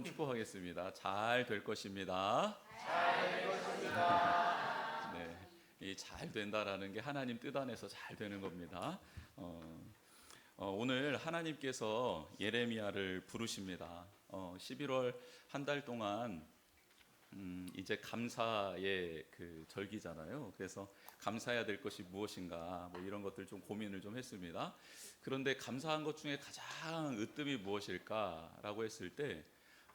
한번 축복하겠습니다. 잘 될 것입니다. 잘 될 것입니다. 네, 이 잘 된다라는 게 하나님 뜻 안에서 잘 되는 겁니다. 오늘 하나님께서 예레미야를 부르십니다. 11월 한 달 동안 이제 감사의 그 절기잖아요. 그래서 감사해야 될 것이 무엇인가 뭐 이런 것들 좀 고민을 좀 했습니다. 그런데 감사한 것 중에 가장 으뜸이 무엇일까라고 했을 때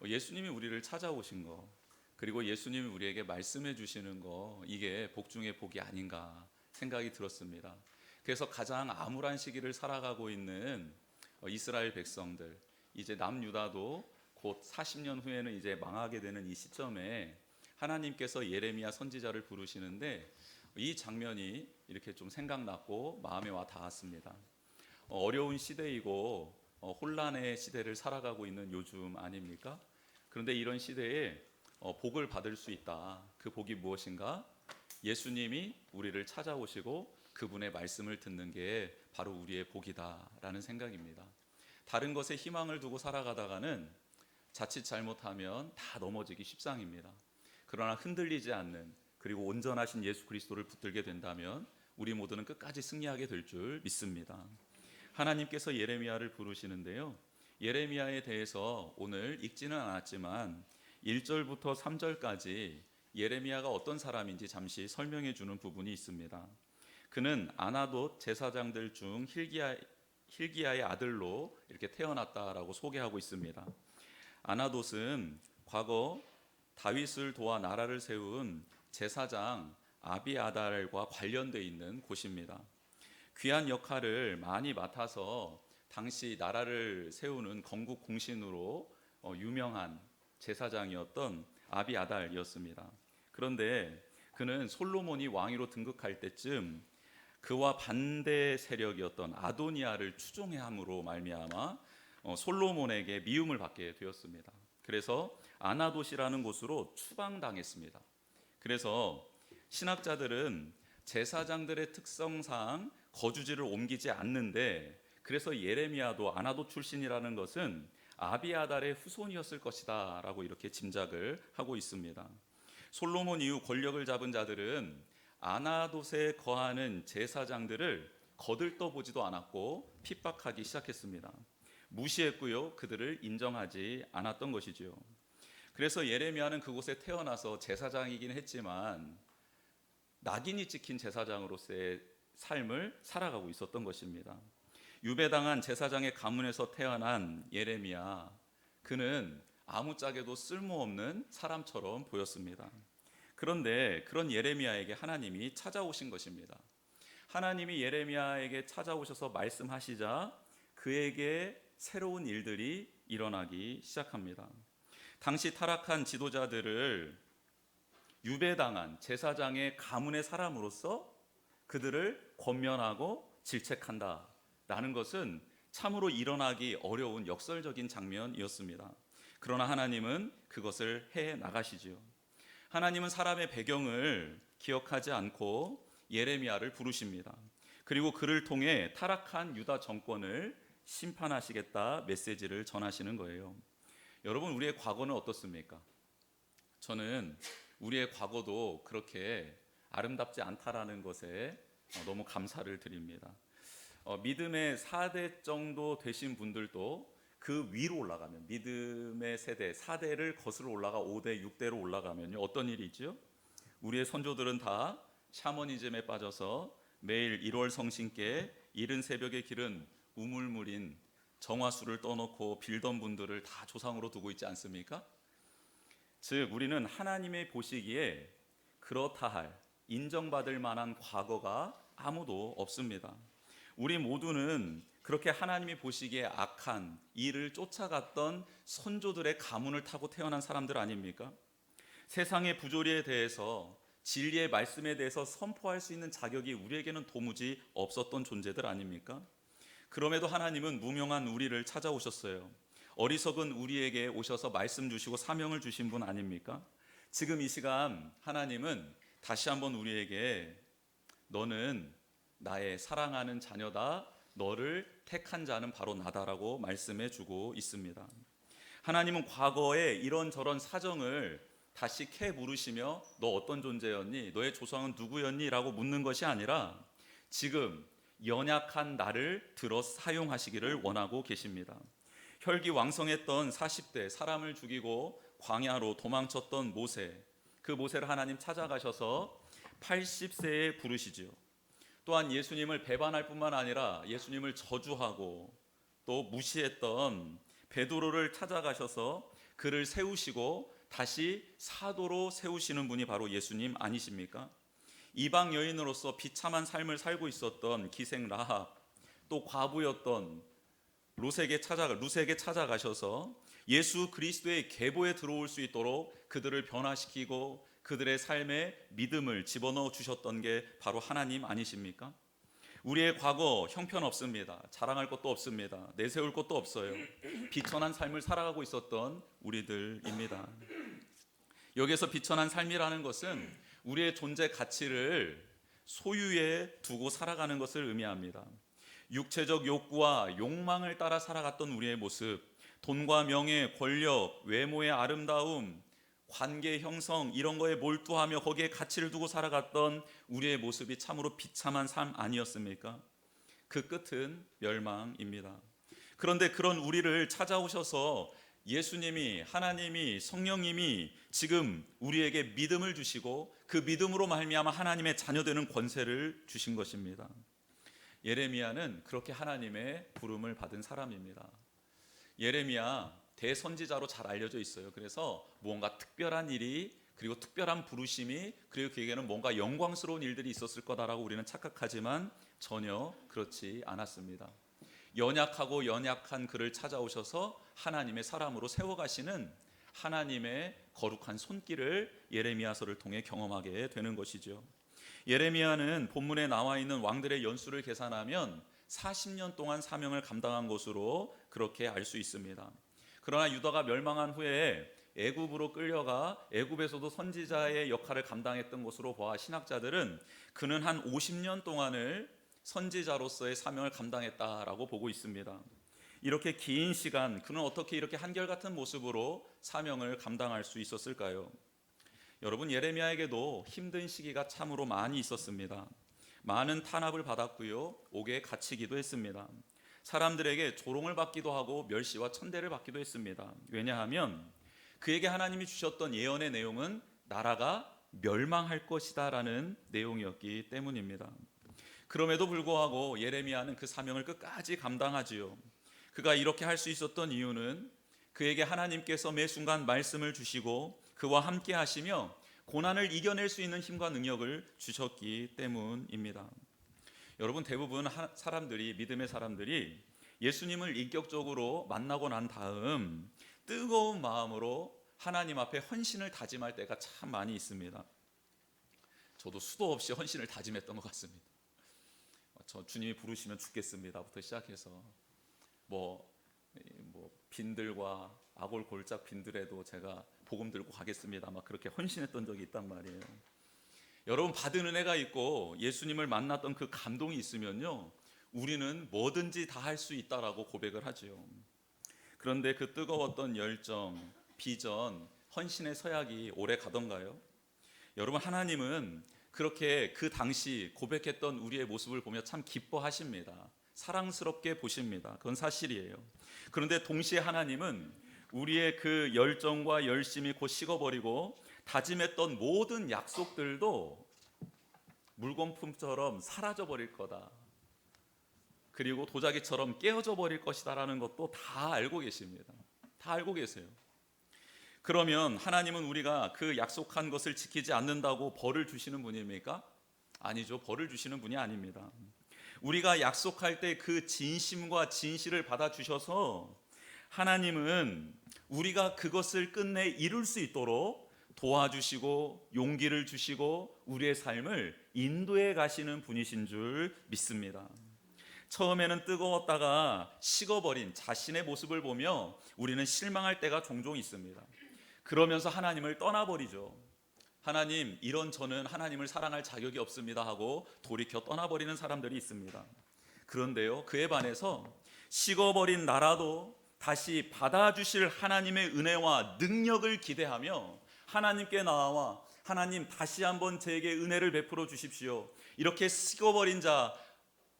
예수님이 우리를 찾아오신 거, 그리고 예수님이 우리에게 말씀해 주시는 거, 이게 복 중에 복이 아닌가 생각이 들었습니다. 그래서 가장 암울한 시기를 살아가고 있는 이스라엘 백성들, 이제 남유다도 곧 40년 후에는 이제 망하게 되는 이 시점에 하나님께서 예레미야 선지자를 부르시는데 이 장면이 이렇게 좀 생각났고 마음에 와 닿았습니다. 어려운 시대이고 혼란의 시대를 살아가고 있는 요즘 아닙니까? 그런데 이런 시대에 복을 받을 수 있다. 그 복이 무엇인가? 예수님이 우리를 찾아오시고 그분의 말씀을 듣는 게 바로 우리의 복이다라는 생각입니다. 다른 것에 희망을 두고 살아가다가는 자칫 잘못하면 다 넘어지기 십상입니다. 그러나 흔들리지 않는, 그리고 온전하신 예수 그리스도를 붙들게 된다면 우리 모두는 끝까지 승리하게 될 줄 믿습니다. 하나님께서 예레미야를 부르시는데요, 예레미야에 대해서 오늘 읽지는 않았지만 1절부터 3절까지 예레미야가 어떤 사람인지 잠시 설명해 주는 부분이 있습니다. 그는 아나돗 제사장들 중 hil기야의 아들로 이렇게 태어났다라고 소개하고 있습니다. 아나돗은 과거 다윗을 도와 나라를 세운 제사장 아비아달과 관련되어 있는 곳입니다. 귀한 역할을 많이 맡아서 당시 나라를 세우는 건국 공신으로 유명한 제사장이었던 아비아달이었습니다. 그런데 그는 솔로몬이 왕위로 등극할 때쯤 그와 반대 세력이었던 아도니아를 추종함으로 말미암아 솔로몬에게 미움을 받게 되었습니다. 그래서 아나돗이라는 곳으로 추방당했습니다. 그래서 신학자들은 제사장들의 특성상 거주지를 옮기지 않는데, 그래서 예레미야도 아나돗 출신이라는 것은 아비아달의 후손이었을 것이다 라고 이렇게 짐작을 하고 있습니다. 솔로몬 이후 권력을 잡은 자들은 아나돗에 거하는 제사장들을 거들떠보지도 않았고 핍박하기 시작했습니다. 무시했고요, 그들을 인정하지 않았던 것이죠. 그래서 예레미야는 그곳에 태어나서 제사장이긴 했지만 낙인이 찍힌 제사장으로서의 삶을 살아가고 있었던 것입니다. 유배당한 제사장의 가문에서 태어난 예레미야, 그는 아무짝에도 쓸모없는 사람처럼 보였습니다. 그런데 그런 예레미야에게 하나님이 찾아오신 것입니다. 하나님이 예레미야에게 찾아오셔서 말씀하시자 그에게 새로운 일들이 일어나기 시작합니다. 당시 타락한 지도자들을 유배당한 제사장의 가문의 사람으로서 그들을 권면하고 질책한다라는 것은 참으로 일어나기 어려운 역설적인 장면이었습니다. 그러나 하나님은 그것을 해 나가시지요. 하나님은 사람의 배경을 기억하지 않고 예레미야를 부르십니다. 그리고 그를 통해 타락한 유다 정권을 심판하시겠다 메시지를 전하시는 거예요. 여러분, 우리의 과거는 어떻습니까? 저는 우리의 과거도 그렇게 아름답지 않다라는 것에 너무 감사를 드립니다. 믿음의 4대 정도 되신 분들도 그 위로 올라가면, 믿음의 세대 4대를 거슬러 올라가 5대, 6대로 올라가면요, 어떤 일이 있죠? 우리의 선조들은 다 샤머니즘에 빠져서 매일 1월 성신께 이른 새벽에 기른 우물물인 정화수를 떠놓고 빌던 분들을 다 조상으로 두고 있지 않습니까? 즉 우리는 하나님의 보시기에 그렇다 할, 인정받을 만한 과거가 아무도 없습니다. 우리 모두는 그렇게 하나님이 보시기에 악한 일을 쫓아갔던 선조들의 가문을 타고 태어난 사람들 아닙니까? 세상의 부조리에 대해서, 진리의 말씀에 대해서 선포할 수 있는 자격이 우리에게는 도무지 없었던 존재들 아닙니까? 그럼에도 하나님은 무명한 우리를 찾아오셨어요. 어리석은 우리에게 오셔서 말씀 주시고 사명을 주신 분 아닙니까? 지금 이 시간 하나님은 다시 한번 우리에게 너는 나의 사랑하는 자녀다, 너를 택한 자는 바로 나다라고 말씀해 주고 있습니다. 하나님은 과거에 이런저런 사정을 다시 캐 물으시며 너 어떤 존재였니? 너의 조상은 누구였니? 라고 묻는 것이 아니라 지금 연약한 나를 들어 사용하시기를 원하고 계십니다. 혈기왕성했던 40대 사람을 죽이고 광야로 도망쳤던 모세, 그 모세를 하나님 찾아가셔서 80세에 부르시지요. 또한 예수님을 배반할 뿐만 아니라 예수님을 저주하고 또 무시했던 베드로를 찾아가셔서 그를 세우시고 다시 사도로 세우시는 분이 바로 예수님 아니십니까? 이방 여인으로서 비참한 삶을 살고 있었던 기생 라합, 또 과부였던 루색에 찾아가셔서 예수 그리스도의 계보에 들어올 수 있도록 그들을 변화시키고 그들의 삶에 믿음을 집어넣어 주셨던 게 바로 하나님 아니십니까? 우리의 과거 형편없습니다. 자랑할 것도 없습니다. 내세울 것도 없어요. 비천한 삶을 살아가고 있었던 우리들입니다. 여기서 비천한 삶이라는 것은 우리의 존재 가치를 소유에 두고 살아가는 것을 의미합니다. 육체적 욕구와 욕망을 따라 살아갔던 우리의 모습, 돈과 명예, 권력, 외모의 아름다움, 관계 형성 이런 거에 몰두하며 거기에 가치를 두고 살아갔던 우리의 모습이 참으로 비참한 삶 아니었습니까? 그 끝은 멸망입니다. 그런데 그런 우리를 찾아오셔서 예수님이, 하나님이, 성령님이 지금 우리에게 믿음을 주시고 그 믿음으로 말미암아 하나님의 자녀되는 권세를 주신 것입니다. 예레미야는 그렇게 하나님의 부름을 받은 사람입니다. 예레미야 대선지자로 잘 알려져 있어요. 그래서 뭔가 특별한 일이, 그리고 특별한 부르심이, 그리고 그에게는 뭔가 영광스러운 일들이 있었을 거다라고 우리는 착각하지만 전혀 그렇지 않았습니다. 연약하고 연약한 그를 찾아오셔서 하나님의 사람으로 세워가시는 하나님의 거룩한 손길을 예레미야서를 통해 경험하게 되는 것이죠. 예레미야는 본문에 나와 있는 왕들의 연수를 계산하면 40년 동안 사명을 감당한 것으로 그렇게 알 수 있습니다. 그러나 유다가 멸망한 후에 애굽으로 끌려가 애굽에서도 선지자의 역할을 감당했던 것으로 보아 신학자들은 그는 한 50년 동안을 선지자로서의 사명을 감당했다라고 보고 있습니다. 이렇게 긴 시간 그는 어떻게 이렇게 한결같은 모습으로 사명을 감당할 수 있었을까요? 여러분, 예레미야에게도 힘든 시기가 참으로 많이 있었습니다. 많은 탄압을 받았고요, 옥에 갇히기도 했습니다. 사람들에게 조롱을 받기도 하고 멸시와 천대를 받기도 했습니다. 왜냐하면 그에게 하나님이 주셨던 예언의 내용은 나라가 멸망할 것이다 라는 내용이었기 때문입니다. 그럼에도 불구하고 예레미야는 그 사명을 끝까지 감당하지요. 그가 이렇게 할 수 있었던 이유는 그에게 하나님께서 매 순간 말씀을 주시고 그와 함께 하시며 고난을 이겨낼 수 있는 힘과 능력을 주셨기 때문입니다. 여러분, 대부분 사람들이, 믿음의 사람들이 예수님을 인격적으로 만나고 난 다음 뜨거운 마음으로 하나님 앞에 헌신을 다짐할 때가 참 많이 있습니다. 저도 수도 없이 헌신을 다짐했던 것 같습니다. 저 주님이 부르시면 죽겠습니다부터 시작해서 뭐 빈들과 아골 골짝 빈들에도 제가 복음 들고 가겠습니다. 막 그렇게 헌신했던 적이 있단 말이에요. 여러분, 받은 은혜가 있고 예수님을 만났던 그 감동이 있으면요, 우리는 뭐든지 다 할 수 있다라고 고백을 하지요. 그런데 그 뜨거웠던 열정, 비전, 헌신의 서약이 오래 가던가요? 여러분, 하나님은 그렇게 그 당시 고백했던 우리의 모습을 보며 참 기뻐하십니다. 사랑스럽게 보십니다. 그건 사실이에요. 그런데 동시에 하나님은 우리의 그 열정과 열심이 곧 식어버리고 다짐했던 모든 약속들도 물거품처럼 사라져버릴 거다, 그리고 도자기처럼 깨어져 버릴 것이다라는 것도 다 알고 계십니다. 다 알고 계세요. 그러면 하나님은 우리가 그 약속한 것을 지키지 않는다고 벌을 주시는 분입니까? 아니죠. 벌을 주시는 분이 아닙니다. 우리가 약속할 때 그 진심과 진실을 받아주셔서 하나님은 우리가 그것을 끝내 이룰 수 있도록 도와주시고 용기를 주시고 우리의 삶을 인도해 가시는 분이신 줄 믿습니다. 처음에는 뜨거웠다가 식어버린 자신의 모습을 보며 우리는 실망할 때가 종종 있습니다. 그러면서 하나님을 떠나버리죠. 하나님, 이런 저는 하나님을 사랑할 자격이 없습니다 하고 돌이켜 떠나버리는 사람들이 있습니다. 그런데요, 그에 반해서 식어버린 나라도 다시 받아주실 하나님의 은혜와 능력을 기대하며 하나님께 나와 하나님 다시 한번 제게 은혜를 베풀어 주십시오. 이렇게 식어버린 자,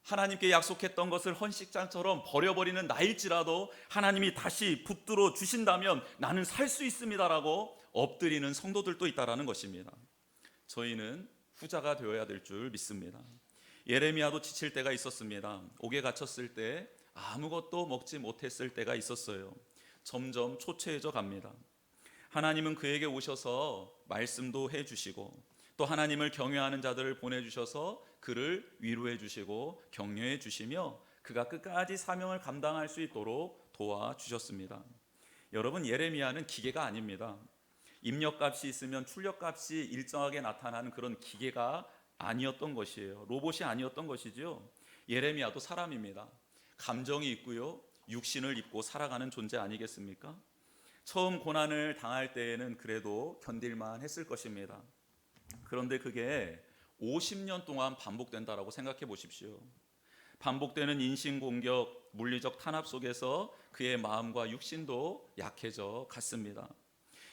하나님께 약속했던 것을 헌식장처럼 버려버리는 나일지라도 하나님이 다시 붙들어 주신다면 나는 살 수 있습니다라고 엎드리는 성도들도 있다라는 것입니다. 저희는 후자가 되어야 될 줄 믿습니다. 예레미야도 지칠 때가 있었습니다. 옥에 갇혔을 때 아무것도 먹지 못했을 때가 있었어요. 점점 초췌해져 갑니다. 하나님은 그에게 오셔서 말씀도 해주시고 또 하나님을 경외하는 자들을 보내주셔서 그를 위로해 주시고 격려해 주시며 그가 끝까지 사명을 감당할 수 있도록 도와주셨습니다. 여러분, 예레미야는 기계가 아닙니다. 입력값이 있으면 출력값이 일정하게 나타나는 그런 기계가 아니었던 것이에요. 로봇이 아니었던 것이죠. 예레미야도 사람입니다. 감정이 있고요, 육신을 입고 살아가는 존재 아니겠습니까? 처음 고난을 당할 때에는 그래도 견딜만 했을 것입니다. 그런데 그게 50년 동안 반복된다라고 생각해 보십시오. 반복되는 인신공격, 물리적 탄압 속에서 그의 마음과 육신도 약해져 갔습니다.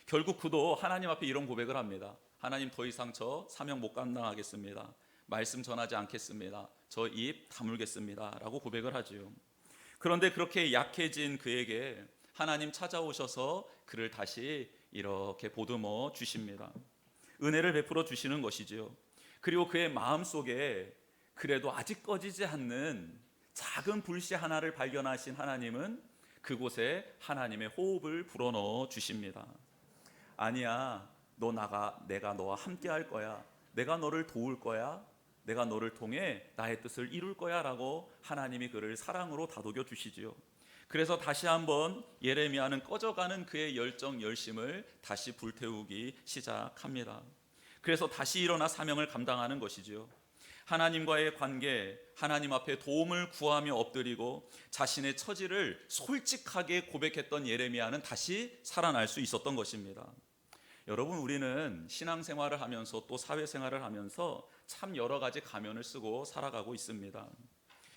결국 그도 하나님 앞에 이런 고백을 합니다. 하나님, 더 이상 저 사명 못 감당하겠습니다. 말씀 전하지 않겠습니다. 저 입 다물겠습니다 라고 고백을 하지요. 그런데 그렇게 약해진 그에게 하나님 찾아오셔서 그를 다시 이렇게 보듬어 주십니다. 은혜를 베풀어 주시는 것이지요. 그리고 그의 마음속에 그래도 아직 꺼지지 않는 작은 불씨 하나를 발견하신 하나님은 그곳에 하나님의 호흡을 불어넣어 주십니다. 아니야, 너 나가, 내가 너와 함께 할 거야. 내가 너를 도울 거야. 내가 너를 통해 나의 뜻을 이룰 거야 라고 하나님이 그를 사랑으로 다독여 주시지요. 그래서 다시 한번 예레미야는 꺼져가는 그의 열정, 열심을 다시 불태우기 시작합니다. 그래서 다시 일어나 사명을 감당하는 것이지요. 하나님과의 관계, 하나님 앞에 도움을 구하며 엎드리고 자신의 처지를 솔직하게 고백했던 예레미야는 다시 살아날 수 있었던 것입니다. 여러분, 우리는 신앙생활을 하면서 또 사회생활을 하면서 참 여러 가지 가면을 쓰고 살아가고 있습니다.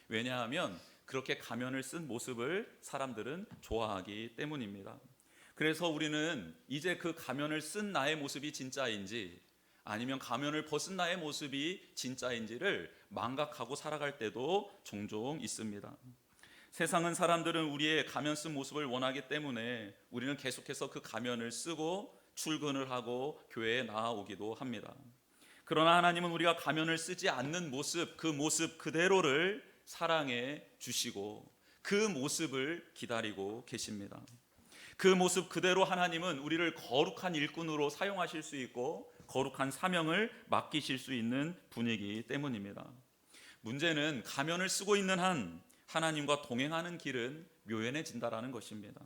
왜냐하면 그렇게 가면을 쓴 모습을 사람들은 좋아하기 때문입니다. 그래서 우리는 이제 그 가면을 쓴 나의 모습이 진짜인지 아니면 가면을 벗은 나의 모습이 진짜인지를 망각하고 살아갈 때도 종종 있습니다. 세상은 사람들은 우리의 가면 쓴 모습을 원하기 때문에 우리는 계속해서 그 가면을 쓰고 출근을 하고 교회에 나아오기도 합니다. 그러나 하나님은 우리가 가면을 쓰지 않는 모습, 그 모습 그대로를 사랑해 주시고 그 모습을 기다리고 계십니다. 그 모습 그대로 하나님은 우리를 거룩한 일꾼으로 사용하실 수 있고 거룩한 사명을 맡기실 수 있는 분이기 때문입니다. 문제는 가면을 쓰고 있는 한 하나님과 동행하는 길은 묘연해진다라는 것입니다.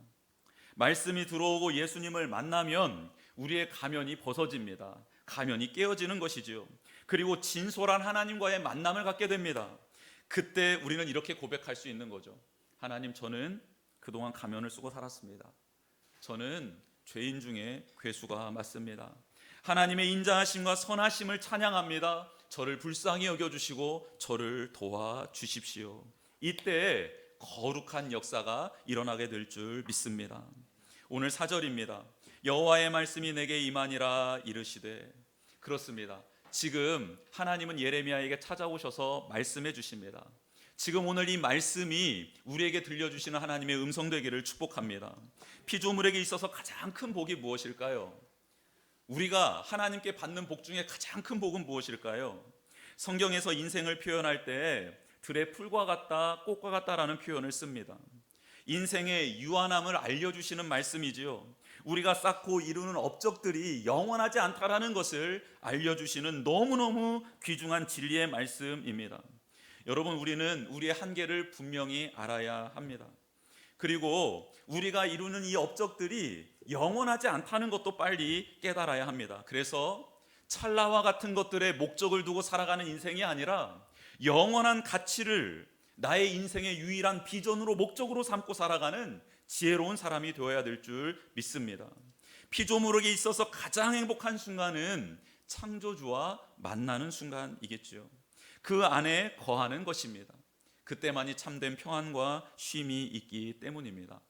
말씀이 들어오고 예수님을 만나면 우리의 가면이 벗어집니다. 가면이 깨어지는 것이지요. 그리고 진솔한 하나님과의 만남을 갖게 됩니다. 그때 우리는 이렇게 고백할 수 있는 거죠. 하나님, 저는 그동안 가면을 쓰고 살았습니다. 저는 죄인 중에 괴수가 맞습니다. 하나님의 인자하심과 선하심을 찬양합니다. 저를 불쌍히 여겨주시고 저를 도와주십시오. 이때 거룩한 역사가 일어나게 될 줄 믿습니다. 오늘 4절입니다. 여호와의 말씀이 내게 임하니라 이르시되. 그렇습니다. 지금 하나님은 예레미야에게 찾아오셔서 말씀해 주십니다. 지금 오늘 이 말씀이 우리에게 들려주시는 하나님의 음성 되기를 축복합니다. 피조물에게 있어서 가장 큰 복이 무엇일까요? 우리가 하나님께 받는 복 중에 가장 큰 복은 무엇일까요? 성경에서 인생을 표현할 때 들의 풀과 같다, 꽃과 같다라는 표현을 씁니다. 인생의 유한함을 알려주시는 말씀이지요. 우리가 쌓고 이루는 업적들이 영원하지 않다라는 것을 알려주시는 너무너무 귀중한 진리의 말씀입니다. 여러분, 우리는 우리의 한계를 분명히 알아야 합니다. 그리고 우리가 이루는 이 업적들이 영원하지 않다는 것도 빨리 깨달아야 합니다. 그래서 찰나와 같은 것들의 목적을 두고 살아가는 인생이 아니라 영원한 가치를 나의 인생의 유일한 비전으로 목적으로 삼고 살아가는 지혜로운 사람이 되어야 될 줄 믿습니다. 피조물에게 있어서 가장 행복한 순간은 창조주와 만나는 순간이겠죠. 그 안에 거하는 것입니다. 그때만이 참된 평안과 쉼이 있기 때문입니다.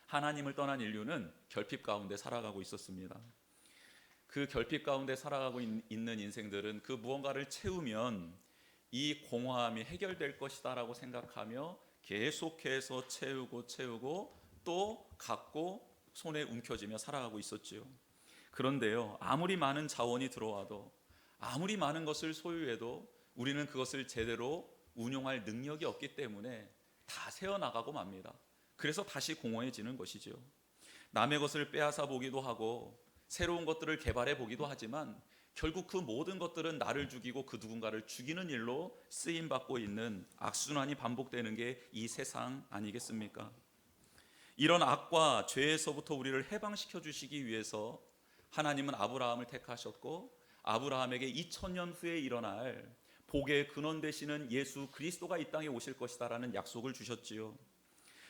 하나님을 떠난 인류는 결핍 가운데 살아가고 있었습니다. 그 결핍 가운데 살아가고 있는 인생들은 그 무언가를 채우면 이 공허함이 해결될 것이다 라고 생각하며 계속해서 채우고 또 갖고 손에 움켜쥐며 살아가고 있었지요. 그런데요, 아무리 많은 자원이 들어와도, 아무리 많은 것을 소유해도 우리는 그것을 제대로 운용할 능력이 없기 때문에 다 새어나가고 맙니다. 그래서 다시 공허해지는 것이죠. 남의 것을 빼앗아 보기도 하고 새로운 것들을 개발해 보기도 하지만 결국 그 모든 것들은 나를 죽이고 그 누군가를 죽이는 일로 쓰임받고 있는 악순환이 반복되는 게 이 세상 아니겠습니까? 이런 악과 죄에서부터 우리를 해방시켜 주시기 위해서 하나님은 아브라함을 택하셨고, 아브라함에게 2000년 후에 일어날 복의 근원 되시는 예수 그리스도가 이 땅에 오실 것이다라는 약속을 주셨지요.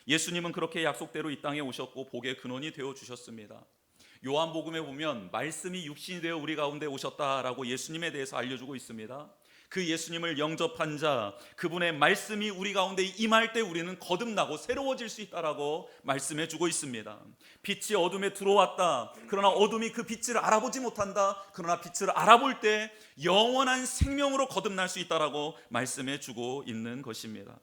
예수님은 그렇게 약속대로 이 땅에 오셨고 복의 근원이 되어 주셨습니다. 요한복음에 보면 말씀이 육신이 되어 우리 가운데 오셨다라고 예수님에 대해서 알려주고 있습니다. 그 예수님을 영접한 자, 그분의 말씀이 우리 가운데 임할 때 우리는 거듭나고 새로워질 수 있다라고 말씀해 주고 있습니다. 빛이 어둠에 들어왔다. 그러나 어둠이 그 빛을 알아보지 못한다. 그러나 빛을 알아볼 때 영원한 생명으로 거듭날 수 있다라고 말씀해 주고 있는 것입니다.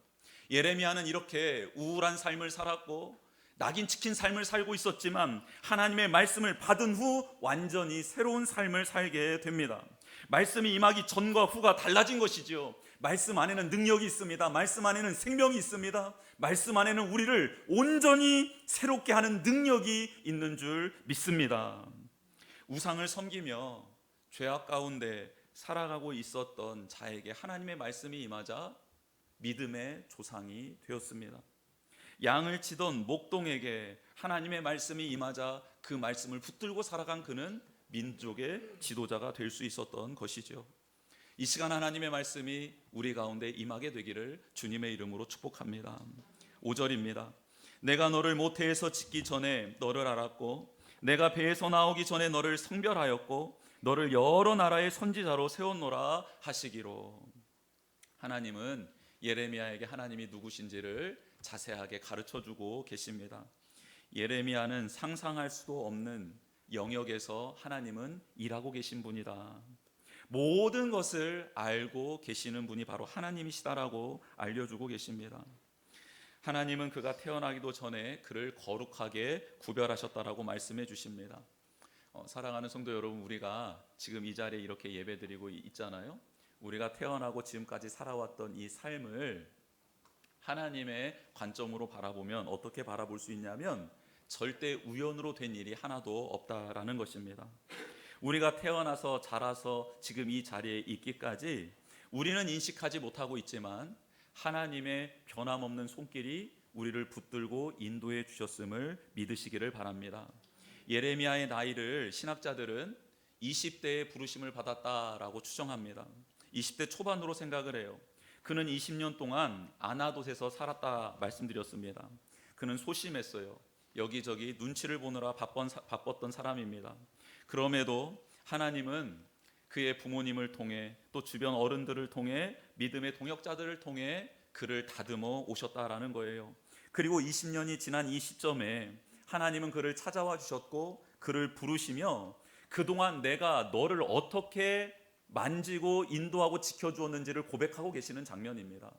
예레미야는 이렇게 우울한 삶을 살았고 낙인 찍힌 삶을 살고 있었지만 하나님의 말씀을 받은 후 완전히 새로운 삶을 살게 됩니다. 말씀이 임하기 전과 후가 달라진 것이죠. 말씀 안에는 능력이 있습니다. 말씀 안에는 생명이 있습니다. 말씀 안에는 우리를 온전히 새롭게 하는 능력이 있는 줄 믿습니다. 우상을 섬기며 죄악 가운데 살아가고 있었던 자에게 하나님의 말씀이 임하자 믿음의 조상이 되었습니다. 양을 치던 목동에게 하나님의 말씀이 임하자 그 말씀을 붙들고 살아간 그는 민족의 지도자가 될 수 있었던 것이죠. 이 시간 하나님의 말씀이 우리 가운데 임하게 되기를 주님의 이름으로 축복합니다. 5절입니다. 내가 너를 모태에서 짓기 전에 너를 알았고 내가 배에서 나오기 전에 너를 성별하였고 너를 여러 나라의 선지자로 세웠노라 하시기로. 하나님은 예레미야에게 하나님이 누구신지를 자세하게 가르쳐주고 계십니다. 예레미야는 상상할 수도 없는 영역에서 하나님은 일하고 계신 분이다. 모든 것을 알고 계시는 분이 바로 하나님이시다라고 알려주고 계십니다. 하나님은 그가 태어나기도 전에 그를 거룩하게 구별하셨다라고 말씀해 주십니다. 사랑하는 성도 여러분, 우리가 지금 이 자리에 이렇게 예배드리고 있잖아요. 우리가 태어나고 지금까지 살아왔던 이 삶을 하나님의 관점으로 바라보면 어떻게 바라볼 수 있냐면 절대 우연으로 된 일이 하나도 없다라는 것입니다. 우리가 태어나서 자라서 지금 이 자리에 있기까지 우리는 인식하지 못하고 있지만 하나님의 변함없는 손길이 우리를 붙들고 인도해 주셨음을 믿으시기를 바랍니다. 예레미야의 나이를 신학자들은 20대에 부르심을 받았다라고 추정합니다. 20대 초반으로 생각을 해요. 그는 20년 동안 아나돗에서 살았다 말씀드렸습니다. 그는 소심했어요. 여기저기 눈치를 보느라 바빴던 사람입니다. 그럼에도 하나님은 그의 부모님을 통해 또 주변 어른들을 통해 믿음의 동역자들을 통해 그를 다듬어 오셨다라는 거예요. 그리고 20년이 지난 이 시점에 하나님은 그를 찾아와 주셨고 그를 부르시며 그동안 내가 너를 어떻게 만지고 인도하고 지켜주었는지를 고백하고 계시는 장면입니다.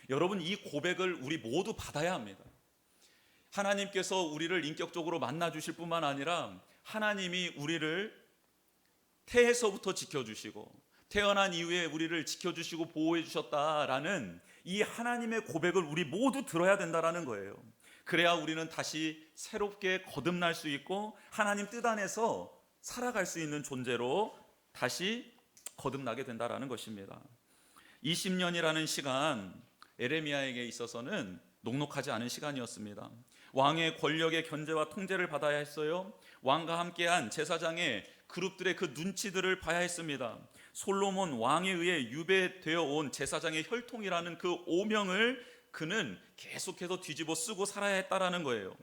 여러분, 이 고백을 우리 모두 받아야 합니다. 하나님께서 우리를 인격적으로 만나 주실 뿐만 아니라 하나님이 우리를 태에서부터 지켜주시고 태어난 이후에 우리를 지켜주시고 보호해 주셨다라는 이 하나님의 고백을 우리 모두 들어야 된다라는 거예요. 그래야 우리는 다시 새롭게 거듭날 수 있고 하나님 뜻 안에서 살아갈 수 있는 존재로 다시 거듭나게 된다라는 것입니다. 20년이라는 시간 예레미야에게 있어서는 녹록하지 않은 시간이었습니다. 왕의 권력의 견제와 통제를 받아야 했어요. 왕과 함께한 제사장의 그룹들의 그 눈치들을 봐야 했습니다. 솔로몬 왕에 의해 유배되어 온 제사장의 혈통이라는 그 오명을 그는 계속해서 뒤집어 쓰고 살아야 했다라는 거예요.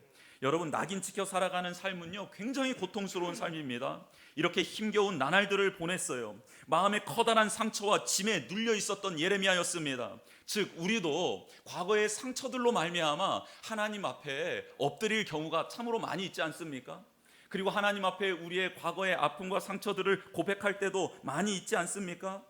여러분, 낙인 찍혀 살아가는 삶은요 굉장히 고통스러운 삶입니다. 이렇게 힘겨운 나날들을 보냈어요. 마음에 커다란 상처와 짐에 눌려 있었던 예레미야였습니다. 즉 우리도 과거의 상처들로 말미암아 하나님 앞에 엎드릴 경우가 참으로 많이 있지 않습니까? 그리고 하나님 앞에 우리의 과거의 아픔과 상처들을 고백할 때도 많이 있지 않습니까?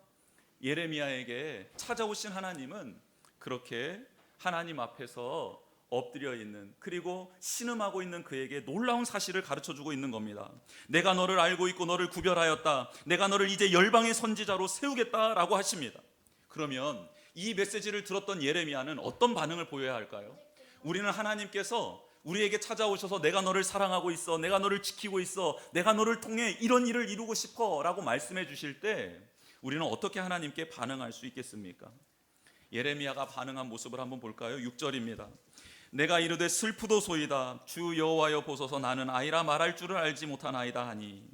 예레미야에게 찾아오신 하나님은 그렇게 하나님 앞에서 엎드려 있는, 그리고 신음하고 있는 그에게 놀라운 사실을 가르쳐주고 있는 겁니다. 내가 너를 알고 있고 너를 구별하였다. 내가 너를 이제 열방의 선지자로 세우겠다라고 하십니다. 그러면 이 메시지를 들었던 예레미야는 어떤 반응을 보여야 할까요? 우리는 하나님께서 우리에게 찾아오셔서 내가 너를 사랑하고 있어, 내가 너를 지키고 있어, 내가 너를 통해 이런 일을 이루고 싶어 라고 말씀해 주실 때 우리는 어떻게 하나님께 반응할 수 있겠습니까? 예레미야가 반응한 모습을 한번 볼까요? 6절입니다. 내가 이르되 슬프도소이다. 주 여호와여 보소서 나는 아이라 말할 줄을 알지 못하나이다 하니.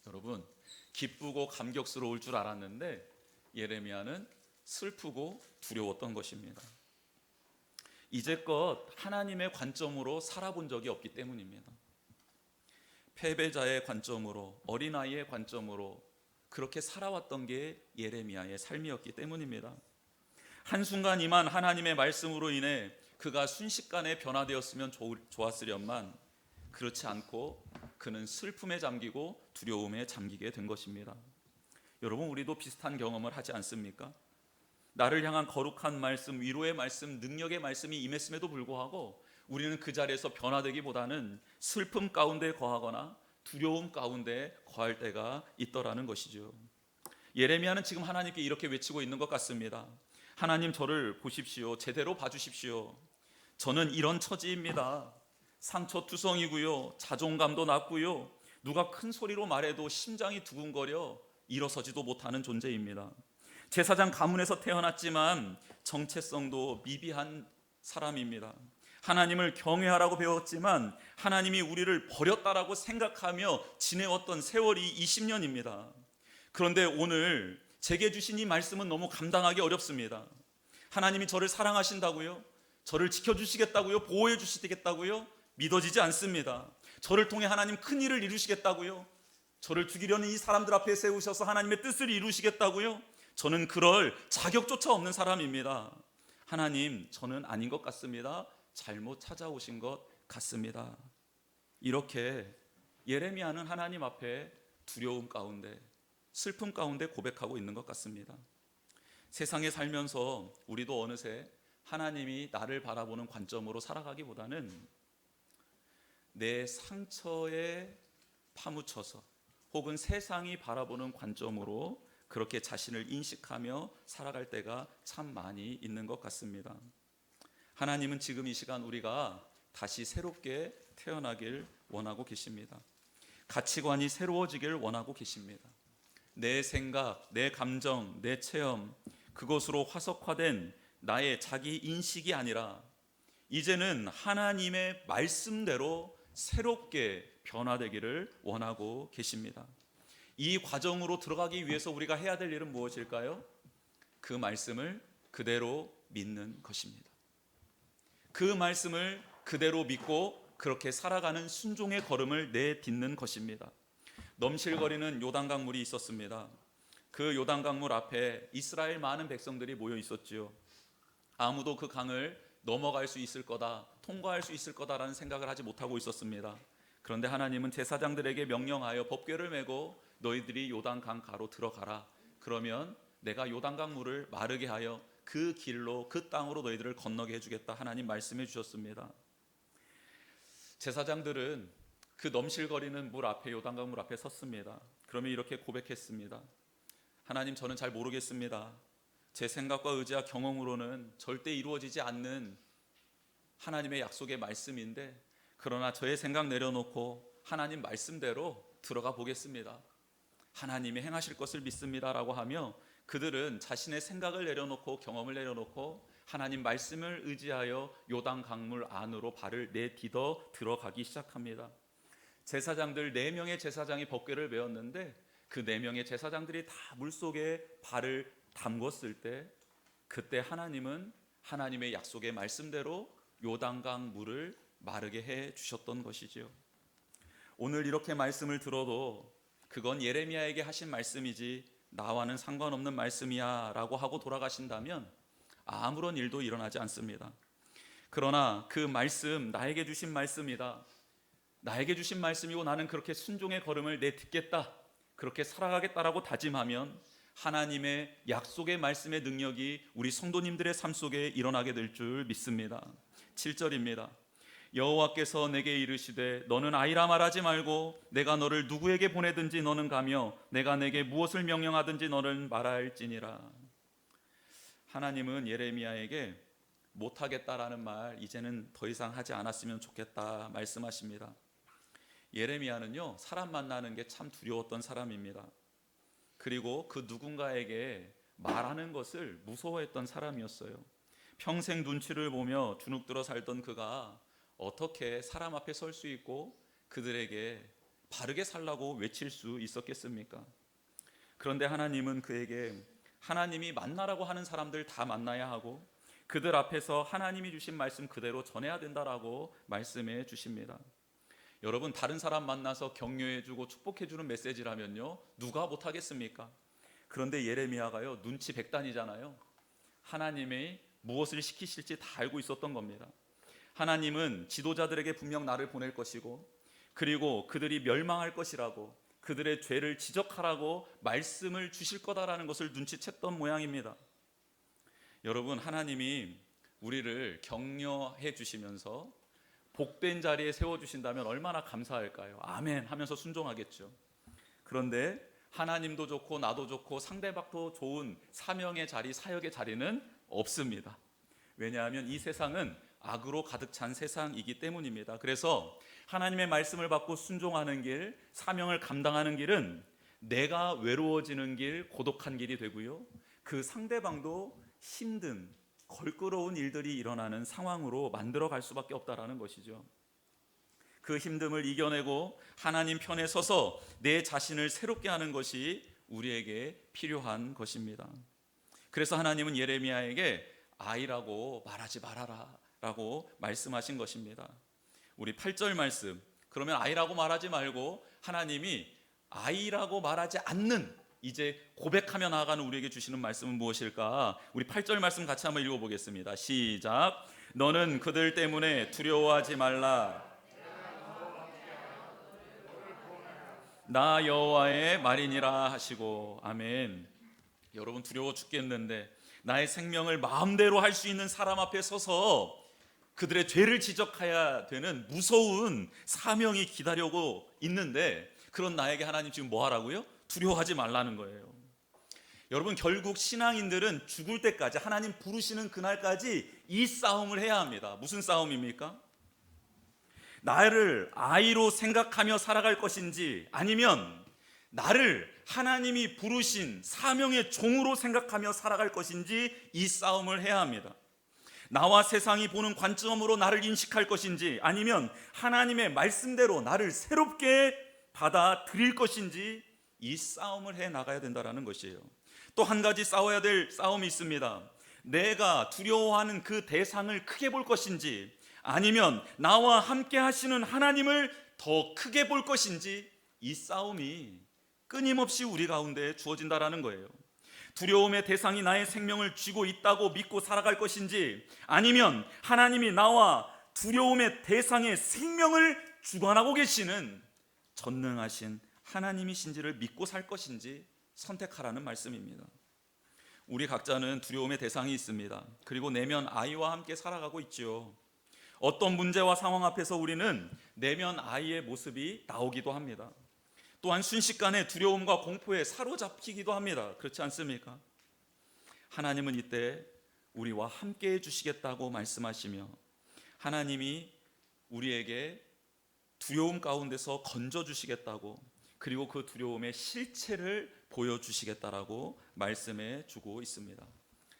여러분, 기쁘고 감격스러울 줄 알았는데 예레미야는 슬프고 두려웠던 것입니다. 이제껏 하나님의 관점으로 살아본 적이 없기 때문입니다. 패배자의 관점으로, 어린아이의 관점으로 그렇게 살아왔던 게 예레미야의 삶이었기 때문입니다. 한순간 임한 하나님의 말씀으로 인해 그가 순식간에 변화되었으면 좋았으련만 그렇지 않고 그는 슬픔에 잠기고 두려움에 잠기게 된 것입니다. 여러분, 우리도 비슷한 경험을 하지 않습니까? 나를 향한 거룩한 말씀, 위로의 말씀, 능력의 말씀이 임했음에도 불구하고 우리는 그 자리에서 변화되기보다는 슬픔 가운데 거하거나 두려움 가운데 거할 때가 있더라는 것이죠. 예레미야는 지금 하나님께 이렇게 외치고 있는 것 같습니다. 하나님, 저를 보십시오. 제대로 봐주십시오. 저는 이런 처지입니다. 상처투성이고요, 자존감도 낮고요, 누가 큰 소리로 말해도 심장이 두근거려 일어서지도 못하는 존재입니다. 제사장 가문에서 태어났지만 정체성도 미비한 사람입니다. 하나님을 경외하라고 배웠지만 하나님이 우리를 버렸다라고 생각하며 지내왔던 세월이 20년입니다. 그런데 오늘 제게 주신 이 말씀은 너무 감당하기 어렵습니다. 하나님이 저를 사랑하신다고요? 저를 지켜주시겠다고요? 보호해 주시겠다고요? 믿어지지 않습니다. 저를 통해 하나님 큰 일을 이루시겠다고요? 저를 죽이려는 이 사람들 앞에 세우셔서 하나님의 뜻을 이루시겠다고요? 저는 그럴 자격조차 없는 사람입니다. 하나님, 저는 아닌 것 같습니다. 잘못 찾아오신 것 같습니다. 이렇게 예레미야는 하나님 앞에 두려움 가운데, 슬픔 가운데 고백하고 있는 것 같습니다. 세상에 살면서 우리도 어느새 하나님이 나를 바라보는 관점으로 살아가기보다는 내 상처에 파묻혀서 혹은 세상이 바라보는 관점으로 그렇게 자신을 인식하며 살아갈 때가 참 많이 있는 것 같습니다. 하나님은 지금 이 시간 우리가 다시 새롭게 태어나길 원하고 계십니다. 가치관이 새로워지길 원하고 계십니다. 내 생각, 내 감정, 내 체험, 그것으로 화석화된 나의 자기 인식이 아니라 이제는 하나님의 말씀대로 새롭게 변화되기를 원하고 계십니다. 이 과정으로 들어가기 위해서 우리가 해야 될 일은 무엇일까요? 그 말씀을 그대로 믿는 것입니다. 그 말씀을 그대로 믿고 그렇게 살아가는 순종의 걸음을 내딛는 것입니다. 넘실거리는 요단강물이 있었습니다. 그 요단강물 앞에 이스라엘 많은 백성들이 모여 있었지요. 아무도 그 강을 넘어갈 수 있을 거다, 통과할 수 있을 거다라는 생각을 하지 못하고 있었습니다. 그런데 하나님은 제사장들에게 명령하여 법궤를 메고 너희들이 요단강 가로 들어가라. 그러면 내가 요단강 물을 마르게 하여 그 길로, 그 땅으로 너희들을 건너게 해주겠다. 하나님 말씀해 주셨습니다. 제사장들은 그 넘실거리는 물 앞에, 요단강 물 앞에 섰습니다. 그러면 이렇게 고백했습니다. 하나님, 저는 잘 모르겠습니다. 제 생각과 의지와 경험으로는 절대 이루어지지 않는 하나님의 약속의 말씀인데, 그러나 저의 생각 내려놓고 하나님 말씀대로 들어가 보겠습니다. 하나님이 행하실 것을 믿습니다 라고 하며 그들은 자신의 생각을 내려놓고 경험을 내려놓고 하나님 말씀을 의지하여 요단 강물 안으로 발을 내디뎌 들어가기 시작합니다. 제사장들 4명의 제사장이 법궤를 메었는데 그 4명의 제사장들이 다 물속에 발을 담궜을 때 그때 하나님은 하나님의 약속의 말씀대로 요단강 물을 마르게 해 주셨던 것이지요. 오늘 이렇게 말씀을 들어도 그건 예레미야에게 하신 말씀이지 나와는 상관없는 말씀이야 라고 하고 돌아가신다면 아무런 일도 일어나지 않습니다. 그러나 그 말씀, 나에게 주신 말씀이다, 나에게 주신 말씀이고 나는 그렇게 순종의 걸음을 내딛겠다, 그렇게 살아가겠다라고 다짐하면 하나님의 약속의 말씀의 능력이 우리 성도님들의 삶 속에 일어나게 될 줄 믿습니다. 7절입니다. 여호와께서 내게 이르시되 너는 아이라 말하지 말고 내가 너를 누구에게 보내든지 너는 가며 내가 내게 무엇을 명령하든지 너는 말할지니라. 하나님은 예레미야에게 못하겠다라는 말 이제는 더 이상 하지 않았으면 좋겠다 말씀하십니다. 예레미야는요, 사람 만나는 게 참 두려웠던 사람입니다. 그리고 그 누군가에게 말하는 것을 무서워했던 사람이었어요. 평생 눈치를 보며 주눅들어 살던 그가 어떻게 사람 앞에 설 수 있고 그들에게 바르게 살라고 외칠 수 있었겠습니까? 그런데 하나님은 그에게 하나님이 만나라고 하는 사람들 다 만나야 하고 그들 앞에서 하나님이 주신 말씀 그대로 전해야 된다라고 말씀해 주십니다. 여러분, 다른 사람 만나서 격려해주고 축복해주는 메시지라면요, 누가 못하겠습니까? 그런데 예레미야가요, 눈치 백단이잖아요. 하나님이 무엇을 시키실지 다 알고 있었던 겁니다. 하나님은 지도자들에게 분명 나를 보낼 것이고 그리고 그들이 멸망할 것이라고, 그들의 죄를 지적하라고 말씀을 주실 거다라는 것을 눈치챘던 모양입니다. 여러분, 하나님이 우리를 격려해 주시면서 복된 자리에 세워주신다면 얼마나 감사할까요? 아멘 하면서 순종하겠죠. 그런데 하나님도 좋고 나도 좋고 상대방도 좋은 사명의 자리, 사역의 자리는 없습니다. 왜냐하면 이 세상은 악으로 가득 찬 세상이기 때문입니다. 그래서 하나님의 말씀을 받고 순종하는 길, 사명을 감당하는 길은 내가 외로워지는 길, 고독한 길이 되고요, 그 상대방도 힘든 걸끄러운 일들이 일어나는 상황으로 만들어갈 수밖에 없다라는 것이죠. 그 힘듦을 이겨내고 하나님 편에 서서 내 자신을 새롭게 하는 것이 우리에게 필요한 것입니다. 그래서 하나님은 예레미야에게 아이라고 말하지 말아라 라고 말씀하신 것입니다. 우리 8절 말씀, 그러면 아이라고 말하지 말고 하나님이 아이라고 말하지 않는, 이제 고백하며 나아가는 우리에게 주시는 말씀은 무엇일까? 우리 8절 말씀 같이 한번 읽어보겠습니다. 시작. 너는 그들 때문에 두려워하지 말라. 나 여호와의 말이니라 하시고. 아멘. 여러분, 두려워 죽겠는데 나의 생명을 마음대로 할 수 있는 사람 앞에 서서 그들의 죄를 지적해야 되는 무서운 사명이 기다리고 있는데, 그런 나에게 하나님 지금 뭐 하라고요? 두려워하지 말라는 거예요. 여러분, 결국 신앙인들은 죽을 때까지, 하나님 부르시는 그날까지 이 싸움을 해야 합니다. 무슨 싸움입니까? 나를 아이로 생각하며 살아갈 것인지, 아니면 나를 하나님이 부르신 사명의 종으로 생각하며 살아갈 것인지, 이 싸움을 해야 합니다. 나와 세상이 보는 관점으로 나를 인식할 것인지, 아니면 하나님의 말씀대로 나를 새롭게 받아들일 것인지, 이 싸움을 해 나가야 된다는 것이에요. 또 한 가지 싸워야 될 싸움이 있습니다. 내가 두려워하는 그 대상을 크게 볼 것인지, 아니면 나와 함께 하시는 하나님을 더 크게 볼 것인지, 이 싸움이 끊임없이 우리 가운데 주어진다라는 거예요. 두려움의 대상이 나의 생명을 쥐고 있다고 믿고 살아갈 것인지, 아니면 하나님이 나와 두려움의 대상의 생명을 주관하고 계시는 전능하신 하나님이신지를 믿고 살 것인지 선택하라는 말씀입니다. 우리 각자는 두려움의 대상이 있습니다. 그리고 내면 아이와 함께 살아가고 있지요. 어떤 문제와 상황 앞에서 우리는 내면 아이의 모습이 나오기도 합니다. 또한 순식간에 두려움과 공포에 사로잡히기도 합니다. 그렇지 않습니까? 하나님은 이때 우리와 함께 해주시겠다고 말씀하시며, 하나님이 우리에게 두려움 가운데서 건져주시겠다고, 그리고 그 두려움의 실체를 보여주시겠다라고 말씀해 주고 있습니다.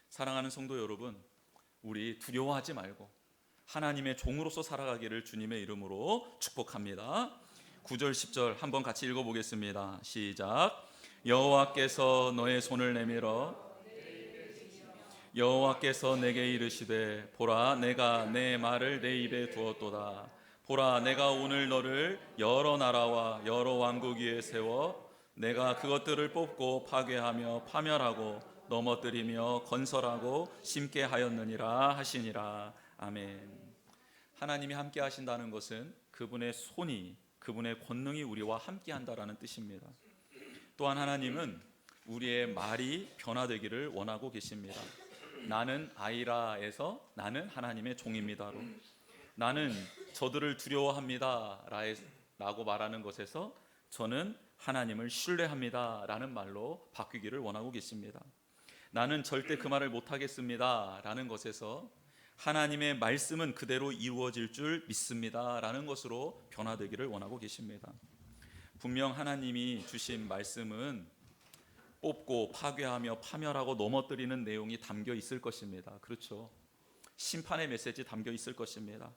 사랑하는 성도 여러분, 우리 두려워하지 말고 하나님의 종으로서 살아가기를 주님의 이름으로 축복합니다. 9절 10절 한번 같이 읽어보겠습니다. 시작. 여호와께서 너의 손을 내밀어 여호와께서 내게 이르시되 보라 내가 내 말을 내 입에 두었도다. 보라 내가 오늘 너를 여러 나라와 여러 왕국 위에 세워 내가 그것들을 뽑고 파괴하며 파멸하고 넘어뜨리며 건설하고 심게 하였느니라 하시니라. 아멘. 하나님이 함께 하신다는 것은 그분의 손이, 그분의 권능이 우리와 함께 한다라는 뜻입니다. 또한 하나님은 우리의 말이 변화되기를 원하고 계십니다. 나는 아이라에서 나는 하나님의 종입니다로, 나는 저들을 두려워합니다 라고 말하는 것에서 저는 하나님을 신뢰합니다 라는 말로 바뀌기를 원하고 계십니다. 나는 절대 그 말을 못하겠습니다 라는 것에서 하나님의 말씀은 그대로 이루어질 줄 믿습니다 라는 것으로 변화되기를 원하고 계십니다. 분명 하나님이 주신 말씀은 뽑고 파괴하며 파멸하고 넘어뜨리는 내용이 담겨 있을 것입니다. 그렇죠. 심판의 메시지 담겨 있을 것입니다.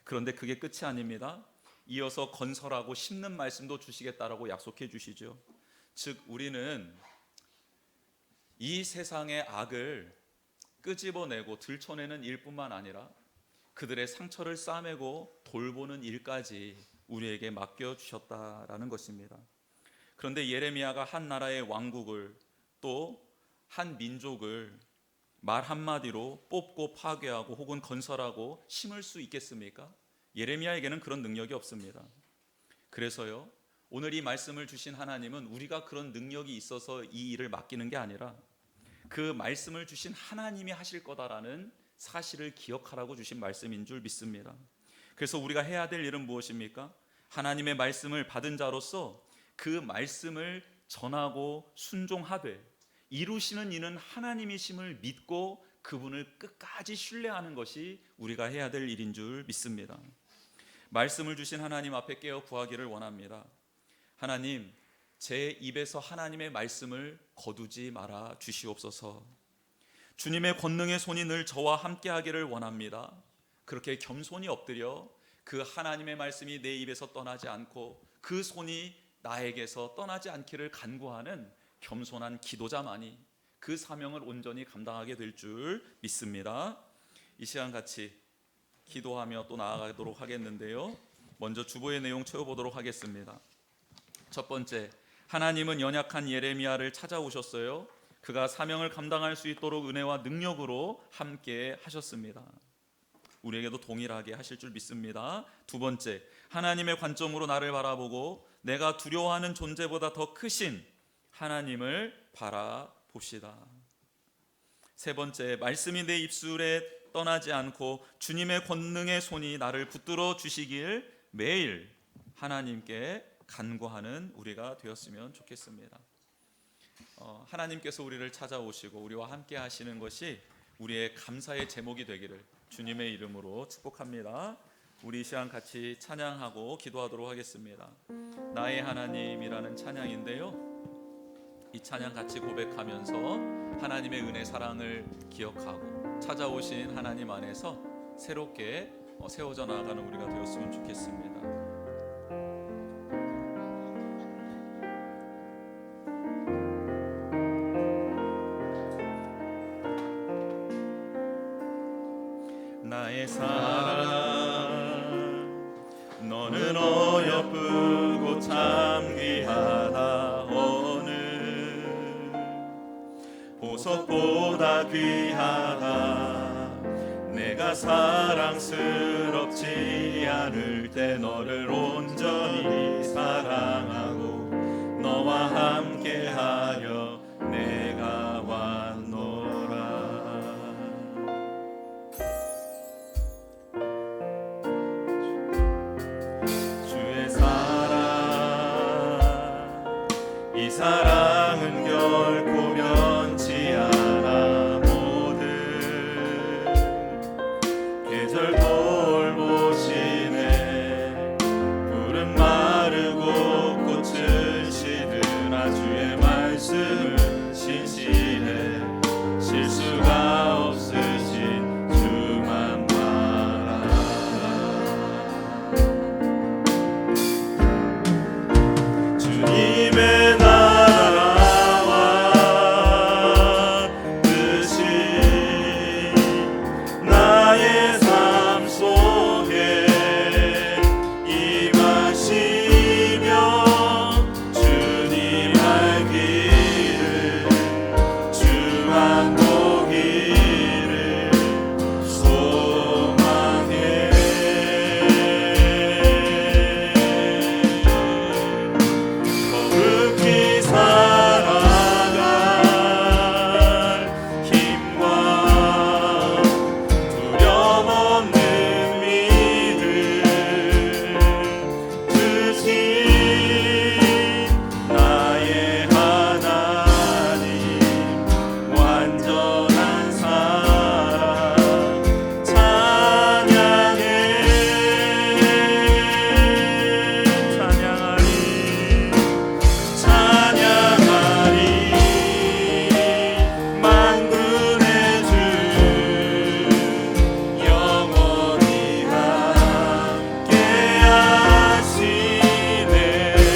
그런데 그게 끝이 아닙니다. 이어서 건설하고 심는 말씀도 주시겠다라고 약속해 주시죠. 즉 우리는 이 세상의 악을 끄집어내고 들춰내는 일뿐만 아니라 그들의 상처를 싸매고 돌보는 일까지 우리에게 맡겨주셨다라는 것입니다. 그런데 예레미야가 한 나라의 왕국을 또 한 민족을 말 한마디로 뽑고 파괴하고 혹은 건설하고 심을 수 있겠습니까? 예레미야에게는 그런 능력이 없습니다. 그래서요, 오늘 이 말씀을 주신 하나님은 우리가 그런 능력이 있어서 이 일을 맡기는 게 아니라 그 말씀을 주신 하나님이 하실 거다라는 사실을 기억하라고 주신 말씀인 줄 믿습니다. 그래서 우리가 해야 될 일은 무엇입니까? 하나님의 말씀을 받은 자로서 그 말씀을 전하고 순종하되 이루시는 이는 하나님이심을 믿고 그분을 끝까지 신뢰하는 것이 우리가 해야 될 일인 줄 믿습니다. 말씀을 주신 하나님 앞에 깨어 구하기를 원합니다. 하나님, 제 입에서 하나님의 말씀을 거두지 말아 주시옵소서. 주님의 권능의 손이 늘 저와 함께 하기를 원합니다. 그렇게 겸손히 엎드려 그 하나님의 말씀이 내 입에서 떠나지 않고 그 손이 나에게서 떠나지 않기를 간구하는 겸손한 기도자만이 그 사명을 온전히 감당하게 될 줄 믿습니다. 이 시간 같이 기도하며 또 나아가도록 하겠는데요, 먼저 주보의 내용 채워보도록 하겠습니다. 첫 번째, 하나님은 연약한 예레미야를 찾아오셨어요. 그가 사명을 감당할 수 있도록 은혜와 능력으로 함께 하셨습니다. 우리에게도 동일하게 하실 줄 믿습니다. 두 번째, 하나님의 관점으로 나를 바라보고 내가 두려워하는 존재보다 더 크신 하나님을 바라봅시다. 세 번째, 말씀이 내 입술에 떠나지 않고 주님의 권능의 손이 나를 붙들어 주시길 매일 하나님께 간구하는 우리가 되었으면 좋겠습니다. 하나님께서 우리를 찾아오시고 우리와 함께 하시는 것이 우리의 감사의 제목이 되기를 주님의 이름으로 축복합니다. 우리 이 시간 같이 찬양하고 기도하도록 하겠습니다. 나의 하나님이라는 찬양인데요, 이 찬양 같이 고백하면서 하나님의 은혜 사랑을 기억하고 찾아오신 하나님 안에서 새롭게 세워져 나가는 우리가 되었으면 좋겠습니다. 나의 사랑, 너는 어여쁘고 참 귀하다. 오늘 보석보다 귀하다. 내가 사랑스럽지 않을 때 너를 온전히 사랑하고 너와 함께하여 내가 왔노라. 주의 사랑, 이 사랑은 결코 변치 않아. 모든 계절 돌보시네. 푸른 마르고 꽃은 시드나 주의 말씀은 신실해. 실수가 없으신 주만 바라. 주님